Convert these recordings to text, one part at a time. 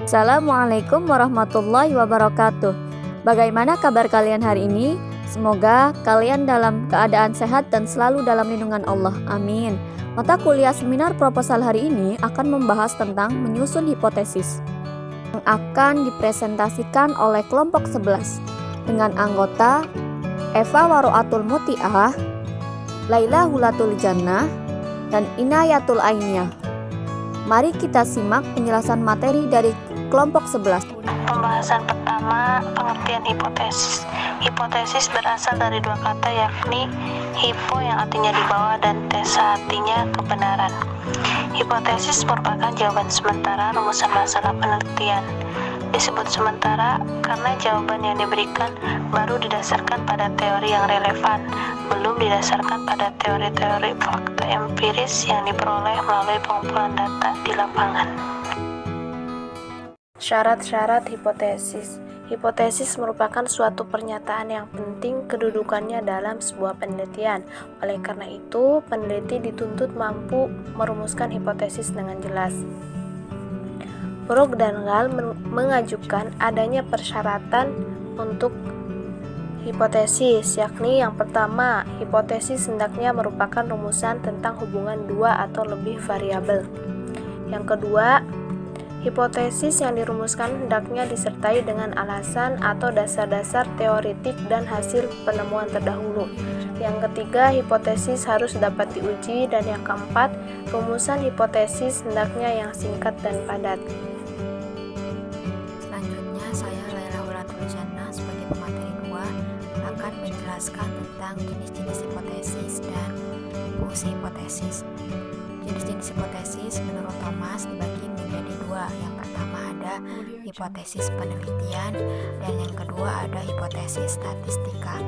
Assalamualaikum warahmatullahi wabarakatuh. Bagaimana kabar kalian hari ini? Semoga kalian dalam keadaan sehat dan selalu dalam lindungan Allah. Amin. Mata kuliah seminar proposal hari ini akan membahas tentang menyusun hipotesis yang akan dipresentasikan oleh kelompok 11 dengan anggota Eva Waroatul Mutiah, Laila Hulatul Jannah, dan Inayatul Ainiyah. Mari kita simak penjelasan materi dari kelompok 11. Pembahasan pertama, pengertian hipotesis. Hipotesis berasal dari dua kata, yakni hipo yang artinya di bawah dan tesa artinya kebenaran. Hipotesis merupakan jawaban sementara rumusan masalah penelitian. Disebut sementara karena jawaban yang diberikan baru didasarkan pada teori yang relevan, belum didasarkan pada teori-teori fakta empiris yang diperoleh melalui pengumpulan data di lapangan. Syarat-syarat hipotesis. Hipotesis merupakan suatu pernyataan yang penting kedudukannya dalam sebuah penelitian. Oleh karena itu, peneliti dituntut mampu merumuskan hipotesis dengan jelas. Brooke dan Gall mengajukan adanya persyaratan untuk hipotesis, yakni yang pertama, hipotesis hendaknya merupakan rumusan tentang hubungan dua atau lebih variabel. Yang kedua, hipotesis yang dirumuskan hendaknya disertai dengan alasan atau dasar-dasar teoritik dan hasil penemuan terdahulu. Yang ketiga, hipotesis harus dapat diuji, dan yang keempat, rumusan hipotesis hendaknya yang singkat dan padat. Selanjutnya, saya Laila Hulatul Jannah sebagai pemateri 2 akan menjelaskan tentang jenis-jenis hipotesis dan fungsi hipotesis. Jenis-jenis hipotesis menurut Thomas dibagi menjadi dua. Yang pertama ada hipotesis penelitian dan yang kedua ada hipotesis statistika.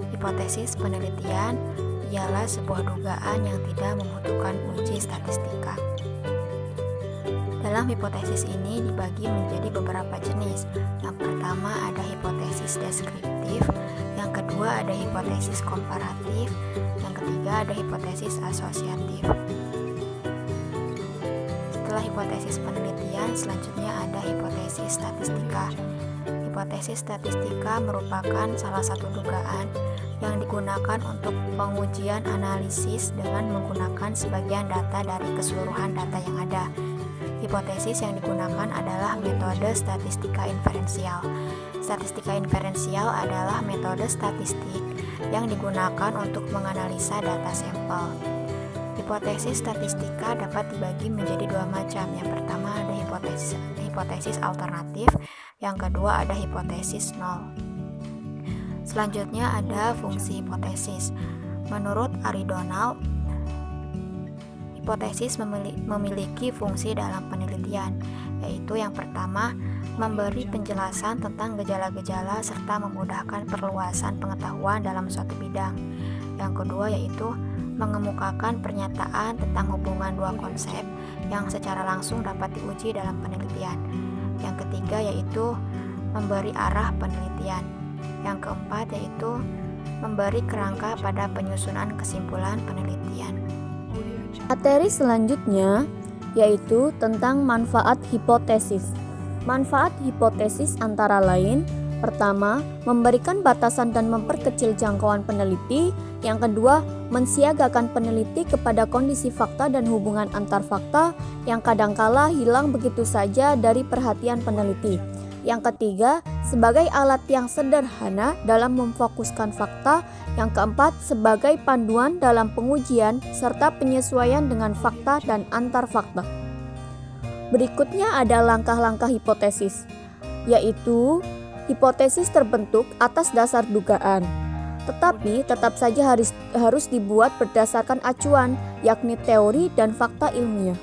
Hipotesis penelitian ialah sebuah dugaan yang tidak membutuhkan uji statistika. Dalam hipotesis ini dibagi menjadi beberapa jenis. Yang pertama ada hipotesis deskriptif, yang kedua ada hipotesis komparatif, yang ketiga ada hipotesis asosiatif. Setelah hipotesis penelitian, selanjutnya ada hipotesis statistika. Hipotesis statistika merupakan salah satu dugaan yang digunakan untuk pengujian analisis dengan menggunakan sebagian data dari keseluruhan data yang ada. Hipotesis yang digunakan adalah metode statistika inferensial. Statistika inferensial adalah metode statistik yang digunakan untuk menganalisa data sampel. Hipotesis statistika dapat dibagi menjadi dua macam. Yang pertama ada hipotesis alternatif, yang kedua ada hipotesis nol. Selanjutnya ada fungsi hipotesis. Menurut Ari Donald, hipotesis memiliki fungsi dalam penelitian, yaitu yang pertama, memberi penjelasan tentang gejala-gejala serta memudahkan perluasan pengetahuan dalam suatu bidang. Yang kedua yaitu mengemukakan pernyataan tentang hubungan dua konsep yang secara langsung dapat diuji dalam penelitian. Yang ketiga yaitu memberi arah penelitian. Yang keempat yaitu memberi kerangka pada penyusunan kesimpulan penelitian. Materi selanjutnya yaitu tentang manfaat hipotesis. Manfaat hipotesis antara lain: pertama, memberikan batasan dan memperkecil jangkauan peneliti. Yang kedua, mensiagakan peneliti kepada kondisi fakta dan hubungan antar fakta yang kadangkala hilang begitu saja dari perhatian peneliti. Yang ketiga, sebagai alat yang sederhana dalam memfokuskan fakta. Yang keempat, sebagai panduan dalam pengujian serta penyesuaian dengan fakta dan antar fakta. Berikutnya ada langkah-langkah hipotesis, yaitu hipotesis terbentuk atas dasar dugaan, tetapi tetap saja harus dibuat berdasarkan acuan, yakni teori dan fakta ilmiah.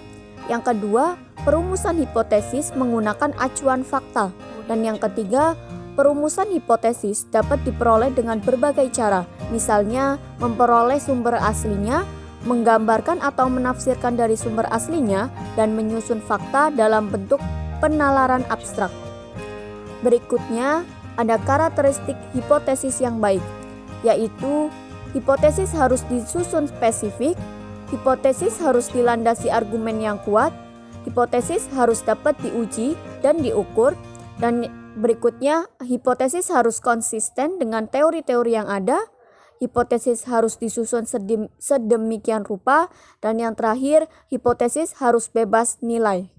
Yang kedua, perumusan hipotesis menggunakan acuan fakta. Dan yang ketiga, perumusan hipotesis dapat diperoleh dengan berbagai cara, misalnya memperoleh sumber aslinya, menggambarkan atau menafsirkan dari sumber aslinya, dan menyusun fakta dalam bentuk penalaran abstrak. Berikutnya, ada karakteristik hipotesis yang baik, yaitu hipotesis harus disusun spesifik, hipotesis harus dilandasi argumen yang kuat, hipotesis harus dapat diuji, dan diukur. Dan berikutnya, hipotesis harus konsisten dengan teori-teori yang ada. Hipotesis harus disusun sedemikian rupa. Dan yang terakhir, hipotesis harus bebas nilai.